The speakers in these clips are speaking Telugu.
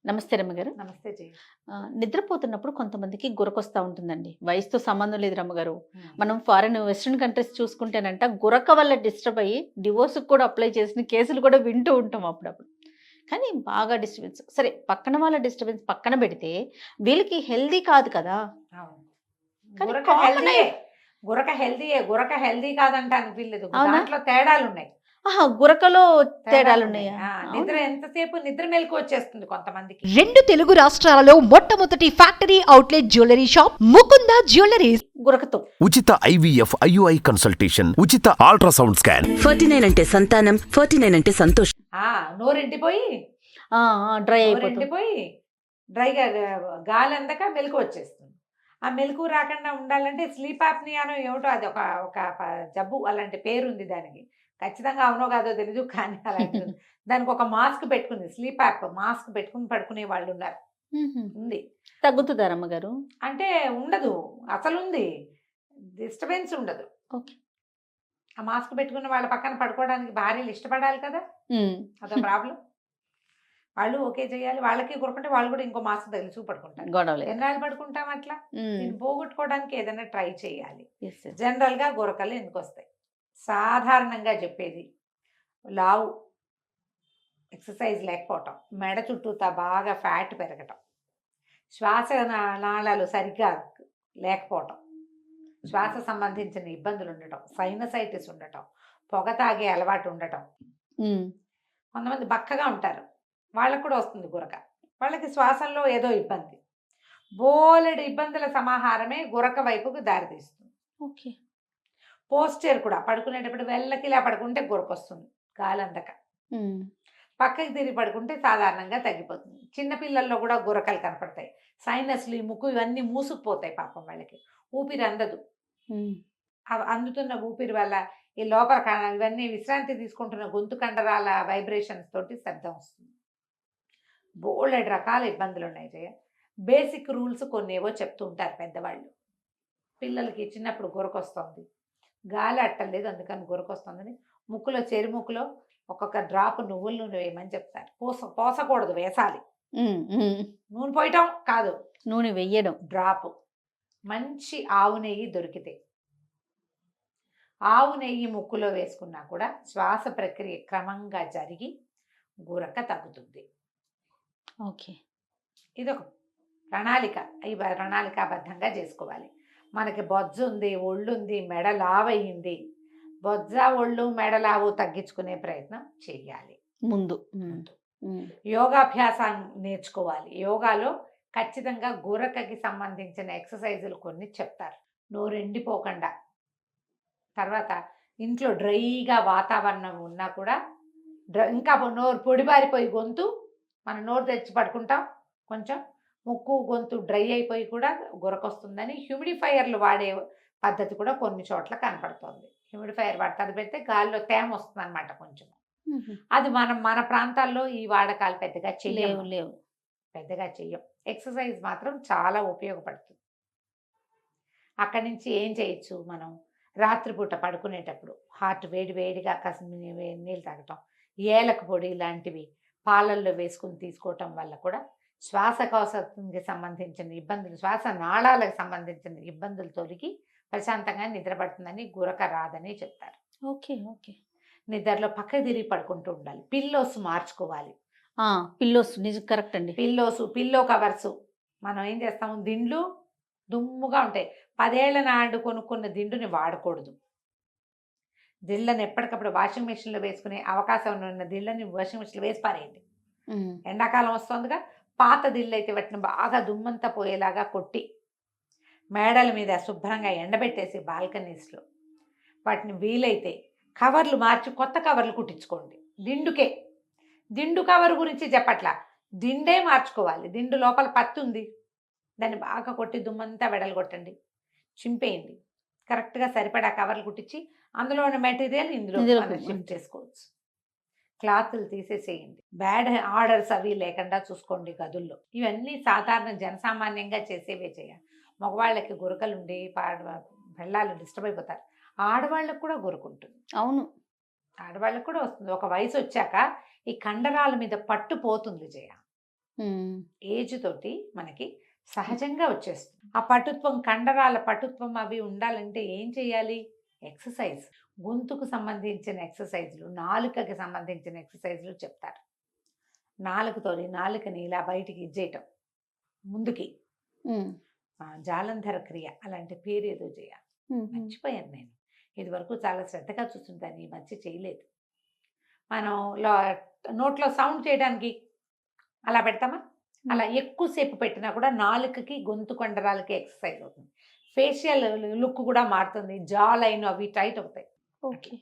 నమస్తే రమ్మగారు. నమస్తే జయ. నిద్రపోతున్నప్పుడు కొంతమందికి గురకొస్తా ఉంటుందండి. వయసుతో సంబంధం లేదు రమ్మగారు. ఉమ్. మనం వెస్టర్న్ కంట్రీస్ చూసుకుంటేనంట గురక వల్ల డిస్టర్బ్ అయ్యి డివోర్స్‌కి కూడా అప్లై చేసిన కేసులు కూడా వింటూ ఉంటాం అప్పుడప్పుడు. కానీ బాగా డిస్టర్బెన్స్. సరే పక్కన వాళ్ళ డిస్టర్బెన్స్ పక్కన పెడితే వీళ్ళకి హెల్తీ కాదు కదా! అవును. కానీ గురక కామన్ హెల్దీయే. గురక హెల్దీ కాదంటానికి వీల్లేదు. అవునా? దాంట్లో తేడాలు ఉన్నాయి. ఆహా! గురకలో తేడాలు తేడాలున్నాయా? నిద్ర అవునా? ఎంతసేపు నిద్ర మెలకు వచ్చేస్తుంది కొంతమందికి. 2 తెలుగు రాష్ట్రాలలో మొట్టమొదటి factory outlet jewellery shop Mukunda jewelleries. గురకతో. ఉచిత IVF IUI కన్సల్టేషన్, ఉచిత అల్ట్రాసౌండ్ స్కాన్. 49 అంటే సంతానం, 49 అంటే సంతోషం. నోరు ఎండిపోయి డ్రై నోరు అయిపోతుంది. ఎండిపోయి డ్రైగా గాలి అందక మెలకు వచ్చేస్తుంది. ఆ మెలకు రాకుండా ఉండాలంటే స్లీప్ ఆప్నియానో ఏమిటో అది ఒక ఒక జబ్బు, అలాంటి పేరుంది దానికి. ఖచ్చితంగా అవునో కాదో తెలీదు కానీ అలాంటిది ఉంది. దానికి ఒక మాస్క్ పెట్టుకుంది, స్లీప్ యాప్ మాస్క్ పెట్టుకుని పడుకునే వాళ్ళు ఉన్నారు. హుహు. ఉంది తగ్గుతుందా రమ్మగారు? అంటే ఉండదు, అసలు ఉంది, డిస్టర్బెన్స్ ఉండదు. ఓకే. ఆ మాస్క్ పెట్టుకున్న వాళ్ళ పక్కన పడుకోవడానికి భార్యలు ఇష్టపడాలి కదా, హ్మ్. అదో ప్రాబ్లం. వాళ్ళు ఓకే చేయాలి, వాళ్ళకి కొరుకుంటే వాళ్ళు కూడా ఇంకో మాస్క్ తెలుసు పడుకుంటారు. గొడవలే. ఎన్నాళ్ళు పడుకుంటాం అట్లా? దీన్ని పోగొట్టుకోవడానికి ఏదైనా ట్రై చేయాలి. యెస్. యెస్. జనరల్గా గురకలు ఎందుకు వస్తాయి? సాధారణంగా చెప్పేది లావు, ఎక్సర్సైజ్ లేకపోవటం, మెడ చుట్టూతా బాగా ఫ్యాట్ పెరగటం, శ్వాస నాళాలు సరిగ్గా లేకపోవటం, శ్వాస సంబంధించిన ఇబ్బందులు ఉండటం, సైనసైటిస్ ఉండటం, పొగ తాగే అలవాటు ఉండటం. హ్మ్. కొంతమంది బక్కగా ఉంటారు, వాళ్ళకు కూడా వస్తుంది గురక. వాళ్ళకి శ్వాసంలో ఏదో ఇబ్బంది. బోలెడు ఇబ్బందుల సమాహారమే గురక వైపుకు దారితీస్తుంది. ఓకే. పోస్చర్ కూడా, పడుకునేటప్పుడు వెళ్ళకిలా పడుకుంటే గురక వస్తుంది గాలి అందక. హ్మ్. పక్కకి తిరిగి పడుకుంటే సాధారణంగా తగ్గిపోతుంది. చిన్నపిల్లల్లో కూడా గురకలు కనపడతాయి. సైనస్లు, ఈ ముక్కు ఇవన్నీ మూసుకుపోతాయి పాపం వాళ్ళకి. ఊపిరి అందదు. హ్మ్. అందుతున్న ఊపిరి వల్ల ఈ లోపల ఇవన్నీ విశ్రాంతి తీసుకుంటున్న గొంతు కండరాల వైబ్రేషన్స్ తోటి శబ్దం వస్తుంది. బోలెడు రకాల ఇబ్బందులు ఉన్నాయి జయ. బేసిక్ రూల్స్ కొన్ని ఏవో చెప్తూ ఉంటారు పెద్దవాళ్ళు. పిల్లలకి చిన్నప్పుడు గురకొస్తుంది, గాలి అట్టలేదు అందుకని గురకొస్తుందని ముక్కులో, చెరుముక్కులో ఒక్కొక్క డ్రాప్ నువ్వుల నూనె వేయమని చెప్తారు. పోసకూడదు, వేసాలి. హ్మ్. హ్మ్. నూనె పోయటం కాదు, నూనె వెయ్యడం. డ్రాప్. మంచి ఆవు నెయ్యి దొరికితే ఆవు నెయ్యి ముక్కులో వేసుకున్నా కూడా శ్వాస ప్రక్రియ క్రమంగా జరిగి గురక తగ్గుతుంది. ఓకే. ఇది ఒక ప్రణాళిక. ఈ ప్రణాళికాబద్ధంగా చేసుకోవాలి. మనకి బొజ్జు ఉంది, ఒళ్ళు ఉంది, మెడ లావయ్యింది. బొజ్జ, ఒళ్ళు, మెడ లావు తగ్గించుకునే ప్రయత్నం చేయాలి ముందు. ముందు. హ్మ్. యోగాభ్యాసం నేర్చుకోవాలి. యోగాలో ఖచ్చితంగా గురకకి సంబంధించిన ఎక్సర్సైజులు కొన్ని చెప్తారు. నోరు ఎండిపోకుండా, తర్వాత ఇంట్లో డ్రైగా వాతావరణం ఉన్నా కూడా ఇంకా నోరు పొడిబారిపోయి గొంతు, మనం నోరు తెచ్చి పడుకుంటాం, కొంచెం ముక్కు గొంతు డ్రై అయిపోయి కూడా గురకొస్తుందని హ్యూమిడిఫైయర్లు వాడే పద్ధతి కూడా కొన్ని చోట్ల కనపడుతుంది. హ్యూమిడిఫైయర్ వాడతారు, పెడితే గాలిలో తేమ వస్తుంది అనమాట కొంచెం. హుహు. అది మన ప్రాంతాల్లో ఈ వాడకాలు పెద్దగా లేవు. చెయ్యము, లేవు. పెద్దగా చెయ్యం. ఎక్సర్సైజ్ మాత్రం చాలా ఉపయోగపడుతుంది. అక్కడి నుంచి ఏం చేయొచ్చు మనం? రాత్రిపూట పడుకునేటప్పుడు హార్ట్ వేడిగా కాస్త నీళ్ళు తాగటం, ఏలక పొడి లాంటివి పాలల్లో వేసుకుని తీసుకోవటం వల్ల కూడా శ్వాసకోశానికి సంబంధించిన ఇబ్బందులు, శ్వాస నాళాలకు సంబంధించిన ఇబ్బందులు తొలగి ప్రశాంతంగా నిద్రపడుతుందని, గురక రాదని చెప్తారు. ఓకే. ఓకే. నిద్రలో పక్క తిరిగి పడుకుంటూ ఉండాలి. పిల్లోస్ మార్చుకోవాలి. పిల్లోస్ నిజం కరెక్ట్ అండి. Pillow covers. మనం ఏం చేస్తాము, దిండ్లు దుమ్ముగా ఉంటాయి. 10 ఏళ్ల నాడు కొనుక్కున్న దిండుని వాడకూడదు. దిళ్ళని ఎప్పటికప్పుడు వాషింగ్ మెషిన్లో వేసుకునే అవకాశం ఉన్న దిళ్ళని వాషింగ్ మెషిన్లో వేసి పారేయండి. హ్మ్. ఎండాకాలం వస్తుందిగా, పాత దిళ్ళు అయితే వాటిని బాగా దుమ్మంతా పోయేలాగా కొట్టి మేడల మీద శుభ్రంగా ఎండబెట్టేసి బాల్కనీస్లో వాటిని వీలైతే కవర్లు మార్చి కొత్త కవర్లు కుట్టించుకోండి. దిండుకే, దిండు కవర్ గురించి చెప్పట్లా, దిండే మార్చుకోవాలి. దిండు లోపల పత్తి ఉంది, దాన్ని బాగా కొట్టి దుమ్మంతా వెడలగొట్టండి, చింపేయండి. కరెక్ట్గా సరిపడా కవర్లు కుట్టించి అందులో ఉన్న మెటీరియల్ ఇందులో షిఫ్ట్ చేసుకోవచ్చు. క్లాతులు తీసేసేయండి. బ్యాడ్ ఆర్డర్స్ అవి లేకుండా చూసుకోండి గదుల్లో. ఇవన్నీ సాధారణ జనసామాన్యంగా చేసేవే చేయాలి. మగవాళ్ళకి గురకలుండి పెళ్ళాలు డిస్టర్బ్ అయిపోతారు. ఆడవాళ్ళకు కూడా గురకుంటుంది. అవును, ఆడవాళ్ళకు కూడా వస్తుంది. ఒక వయసు వచ్చాక ఈ కండరాల మీద పట్టు పోతుంది జయ. ఏజ్ తోటి మనకి సహజంగా వచ్చేస్తుంది. ఆ పటుత్వం, కండరాల పటుత్వం అవి ఉండాలంటే ఏం చేయాలి? ఎక్సర్సైజ్. గొంతుకు సంబంధించిన ఎక్సర్సైజ్లు, నాలుకకి సంబంధించిన ఎక్సర్సైజ్లు చెప్తారు. నాలుకతోని నాలుకని ఇలా బయటికి ఇచ్చేయటం, ముందుకి జాలంధర క్రియ అలాంటి పేరు ఏదో చేయాలి. మర్చిపోయాను నేను. ఇది వరకు చాలా శ్రద్ధగా చూస్తుంటాను, ఈ మధ్య చేయలేదు. మనం నోట్లో సౌండ్ చేయడానికి అలా పెడతామా? అలా ఎక్కువసేపు పెట్టినా కూడా నాలుకకి, గొంతు కండరాలకి ఎక్సర్సైజ్ అవుతుంది. ఫేషియల్ లుక్ కూడా మారుతుంది. జా లైన్ అవి టైట్ అవుతాయి. ఓకే.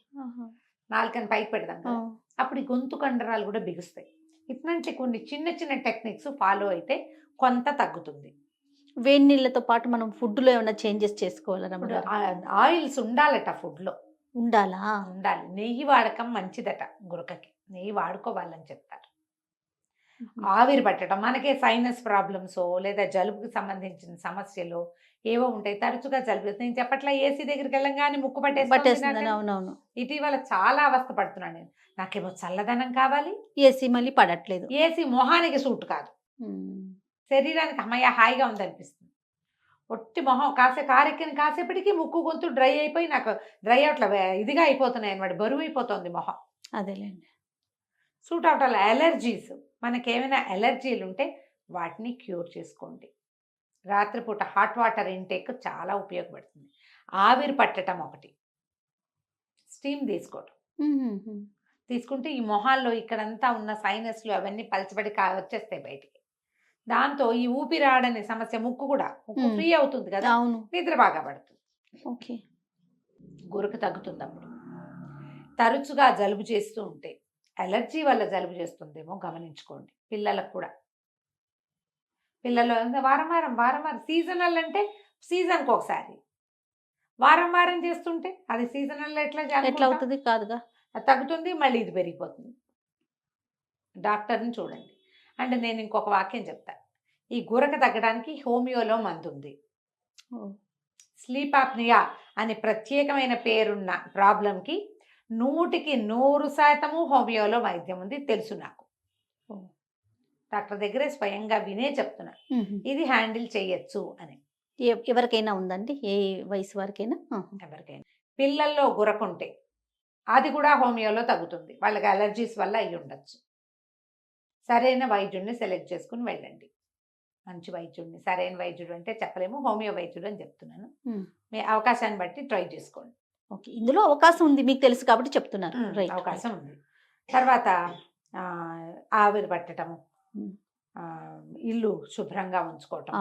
నాలుకని పైకి పెడదాం కదా, అప్పుడు ఈ గొంతు కండరాలు కూడా బిగుస్తాయి. ఇట్లాంటి కొన్ని చిన్న చిన్న టెక్నిక్స్ ఫాలో అయితే కొంత తగ్గుతుంది. వేడి నీళ్ళతో పాటు మనం ఫుడ్లో ఏమైనా చేంజెస్ చేసుకోవాలా? ఇప్పుడు ఆయిల్స్ ఉండాలట ఫుడ్లో. ఉండాలా? ఉండాలి. నెయ్యి వాడకం మంచిదట. గురకకి నెయ్యి వాడుకోవాలని చెప్తారు. ఆవిరి పట్టడం, మనకే సైనస్ ప్రాబ్లమ్స్ లేదా జలుబుకి సంబంధించిన సమస్యలు ఏవో ఉంటాయి. తరచుగా జలుబు, నేను చెప్పట్లా ఏసీ దగ్గరికి వెళ్ళంగానే ముక్కు పట్టేస్తుంది. అవునవును. ఇటీవల చాలా అవస్థ పడుతున్నాను నేను. నాకేమో చల్లదనం కావాలి, ఏసీ మళ్ళీ పడట్లేదు. ఏసీ మొహానికి సూట్ కాదు, శరీరానికి అమ్మయ్య హాయిగా ఉందనిపిస్తుంది. ఒట్టి మొహం కారెక్కిన కాసేపటికి ముక్కు గొంతు డ్రై అయిపోయి నాకు డ్రై అవుట్ల ఇదిగా అయిపోతున్నాయి అనమాట, బరువు అయిపోతుంది మొహం. అదేలేండి. సూట్ అవటాల అలర్జీస్, మనకేమైనా అలర్జీలు ఉంటే వాటిని క్యూర్ చేసుకోండి. రాత్రిపూట హాట్ వాటర్ ఇంటేక్ చాలా ఉపయోగపడుతుంది. ఆవిరి పట్టడం ఒకటి, స్టీమ్ తీసుకోవటం. తీసుకుంటే ఈ మొహాల్లో ఇక్కడంతా ఉన్న సైనస్లు అవన్నీ పలచబడి వచ్చేస్తాయి బయటికి. దాంతో ఈ ఊపిరాడనే సమస్య, ముక్కు ఫ్రీ అవుతుంది కదా, నిద్ర బాగా పడుతుంది. ఓకే. గురక తగ్గుతుంది. అప్పుడు తరచుగా జలుబు చేస్తూ ఉంటే, అలర్జీ వల్ల జలుబు చేస్తుందేమో గమనించుకోండి. పిల్లలకు కూడా, పిల్లలు వారం వారం సీజనల్ అంటే సీజన్కి ఒకసారి, వారం వారం చేస్తుంటే అది సీజనల్ ఎట్లా అవుతుంది? కాదుగా, అది తగ్గుతుంది, మళ్ళీ ఇది పెరిగిపోతుంది. డాక్టర్ని చూడండి. అంటే నేను ఇంకొక వాక్యం చెప్తా. ఈ గురక తగ్గడానికి హోమియోలో మందు ఉంది. స్లీప్ ఆప్నియా అనే ప్రత్యేకమైన పేరున్న ప్రాబ్లంకి 100% హోమియోలో వైద్యం ఉంది, తెలుసు నాకు. డాక్టర్ దగ్గరే స్వయంగా వినే చెప్తున్నా, ఇది హ్యాండిల్ చేయొచ్చు అని. ఎవరికైనా ఉందండి? ఏ వయసు వారికైనా? ఎవరికైనా. పిల్లల్లో గురకుంటే అది కూడా హోమియోలో తగ్గుతుంది. వాళ్ళకి అలర్జీస్ వల్ల అయ్యి ఉండొచ్చు. సరైన వైద్యుడిని సెలెక్ట్ చేసుకుని వెళ్ళండి. మంచి వైద్యుడిని, సరైన వైద్యుడు అంటే చెప్పలేము, హోమియో వైద్యుడు అని చెప్తున్నాను. మీ అవకాశాన్ని బట్టి ట్రై చేసుకోండి. ఓకే, ఇందులో అవకాశం ఉంది, మీకు తెలుసు కాబట్టి చెప్తున్నారు. అవకాశం ఉంది. తర్వాత ఆవిరి పట్టడము, ఇల్లు శుభ్రంగా ఉంచుకోవటం,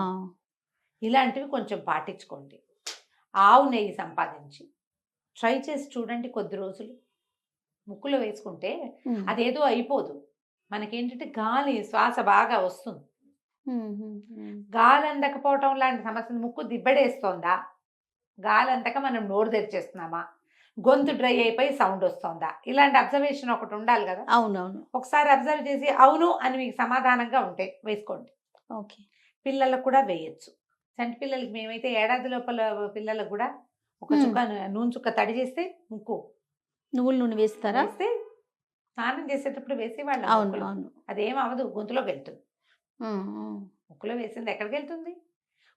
ఇలాంటివి కొంచెం పాటించుకోండి. ఆవు నెయ్యి సంపాదించి ట్రై చేసి చూడండి. కొద్ది రోజులు ముక్కులో వేసుకుంటే అదేదో అయిపోదు. మనకేంటంటే గాలి, శ్వాస బాగా వస్తుంది. గాలి అందకపోవటం లాంటి సమస్యలు, ముక్కు దిబ్బడేస్తోందా, గాలి అందక మనం నోరు తెరిచేస్తున్నామా, గొంతు డ్రై అయిపోయి సౌండ్ వస్తుందా, ఇలాంటి అబ్జర్వేషన్ ఒకటి ఉండాలి కదా. అవునవును. ఒకసారి అబ్జర్వ్ చేసి అవును అని మీకు సమాధానంగా ఉంటే వేసుకోండి. ఓకే. పిల్లలకు కూడా వేయచ్చు. చంటి పిల్లలకి మేమైతే ఏడాది లోపల పిల్లలకు కూడా ఒక చుక్క నూనె చుక్క తడి చేస్తే, ముక్కు నువ్వుల నూనె వేస్తారా? వేస్తే స్నానం చేసేటప్పుడు వేసేవాళ్ళు. అవును. అదేం అవ్వదు, గొంతులోకి వెళ్తుంది. ముక్కులో వేసింది ఎక్కడికి వెళ్తుంది?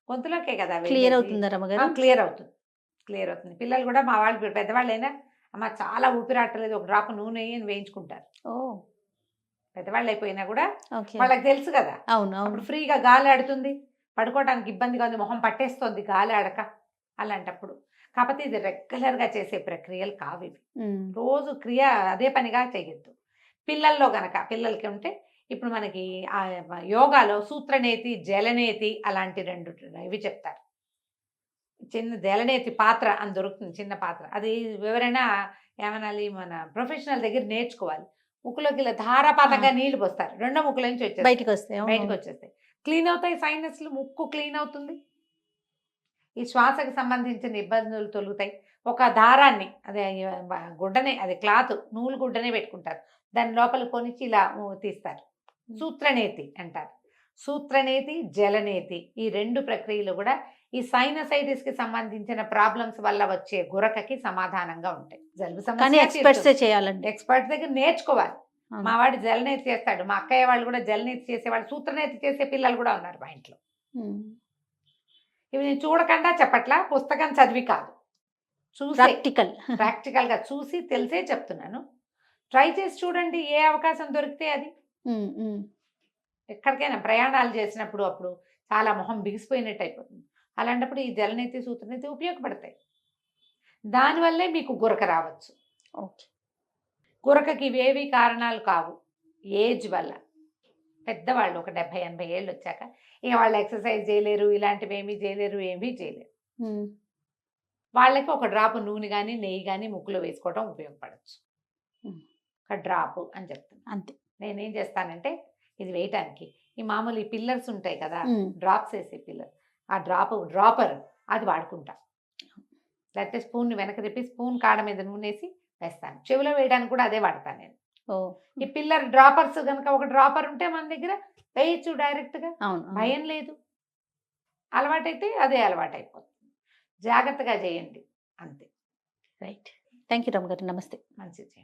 గొంతులోకే కదా. క్లియర్ అవుతుంది రమ్మగారు? క్లియర్ అవుతుంది. పిల్లలు కూడా, మా వాళ్ళు పెద్దవాళ్ళైనా, అమ్మ చాలా ఊపిరాటలేదు, ఒక డ్రాప్ నూనె అని వేయించుకుంటారు. పెద్దవాళ్ళు అయిపోయినా కూడా వాళ్ళకి తెలుసు కదా. అప్పుడు ఫ్రీగా గాలి ఆడుతుంది, పడుకోవడానికి ఇబ్బందిగా ఉంది, మొహం పట్టేస్తుంది గాలి ఆడక. అలాంటప్పుడు కాకపోతే ఇది రెగ్యులర్గా చేసే ప్రక్రియలు కావు ఇవి. రోజు క్రియ అదే పనిగా చేయొద్దు. పిల్లల్లో గనక పిల్లలకి ఉంటే, ఇప్పుడు మనకి యోగాలో సూత్రనేతి, జలనేతి అలాంటి 2 ఇవి చెప్తారు. చిన్న జలనేతి పాత్ర అని దొరుకుతుంది, చిన్న పాత్ర. అది ఎవరైనా ఏమనాలి, మన ప్రొఫెషనల్ దగ్గర నేర్చుకోవాలి. ముక్కులోకి ఇలా ధారాపాతంగా నీళ్లు పోస్తారు, 2 ముక్కుల నుంచి బయటకు వచ్చేస్తాయి, క్లీన్ అవుతాయి సైనస్లు, ముక్కు క్లీన్ అవుతుంది, ఈ శ్వాసకు సంబంధించిన ఇబ్బందులు తొలుగుతాయి. ఒక దారాన్ని, అదే గుడ్డనే, అది క్లాత్, నూలు గుడ్డనే పెట్టుకుంటారు, దాని లోపల కొనిచ్చి ఇలా తీస్తారు, సూత్రనేతి అంటారు. సూత్రనేతి, జలనేతి, ఈ 2 ప్రక్రియలు కూడా ఈ సైనసైటిస్కి సంబంధించిన ప్రాబ్లమ్స్ వల్ల వచ్చే గురకకి సమాధానంగా ఉంటాయి. జలుబు సమస్య ఎక్స్పర్ట్సే చేయాలండి, ఎక్స్పర్ట్ దగ్గర నేర్చుకోవాలి. మా వాడు జలనేతి చేస్తాడు, మా అక్కయ్య వాళ్ళు కూడా జలనేతి చేసేవాళ్ళు, సూత్రనేతి చేసే పిల్లలు కూడా ఉన్నారు మా ఇంట్లో. ఇవి నేను చూడకుండా చెప్పట్లా, పుస్తకం చదివి కాదు, చూసి ప్రాక్టికల్గా చూసి తెలిసే చెప్తున్నాను. ట్రై చేసి చూడండి, ఏ అవకాశం దొరికితే అది. ఎక్కడికైనా ప్రయాణాలు చేసినప్పుడు అప్పుడు చాలా మొహం బిగిసిపోయినట్టు అయిపోతుంది, అలాంటప్పుడు ఈ జలనేతి సూత్రనేతి ఉపయోగపడతాయి. దానివల్లే మీకు గురక రావచ్చు. ఓకే. గురకకి ఇవేవి కారణాలు కావు, ఏజ్ వల్ల. పెద్దవాళ్ళు ఒక 70-80 ఏళ్ళు వచ్చాక ఇక వాళ్ళు ఎక్సర్సైజ్ చేయలేరు, ఇలాంటివి ఏమీ చేయలేరు, ఏమీ చేయలేరు. వాళ్ళకి ఒక డ్రాప్ నూనె కానీ నెయ్యి కానీ ముక్కులో వేసుకోవడం ఉపయోగపడవచ్చు. ఒక డ్రాప్ అని చెప్తాను అంతే. నేనేం చేస్తానంటే ఇది వేయటానికి ఈ మామూలు ఈ పిల్లర్స్ ఉంటాయి కదా, డ్రాప్స్ వేసే పిల్లర్, ఆ డ్రాపర్ అది వాడుకుంటా. లేకపోతే స్పూన్ని వెనక తిప్పి స్పూన్ కాడ మీద నూనె వేసి వేస్తాను. చెవిలో వేయడానికి కూడా అదే వాడతాను నేను. ఈ పిల్లర్ డ్రాపర్స్ కనుక ఒక డ్రాపర్ ఉంటే మన దగ్గర వేయచ్చు డైరెక్ట్గా, భయం లేదు. అలవాటైతే అదే అలవాటు అయిపోతుంది. జాగ్రత్తగా చేయండి అంతే. రైట్. థ్యాంక్ యూ రమ్మ గారు. నమస్తే. మంచిది.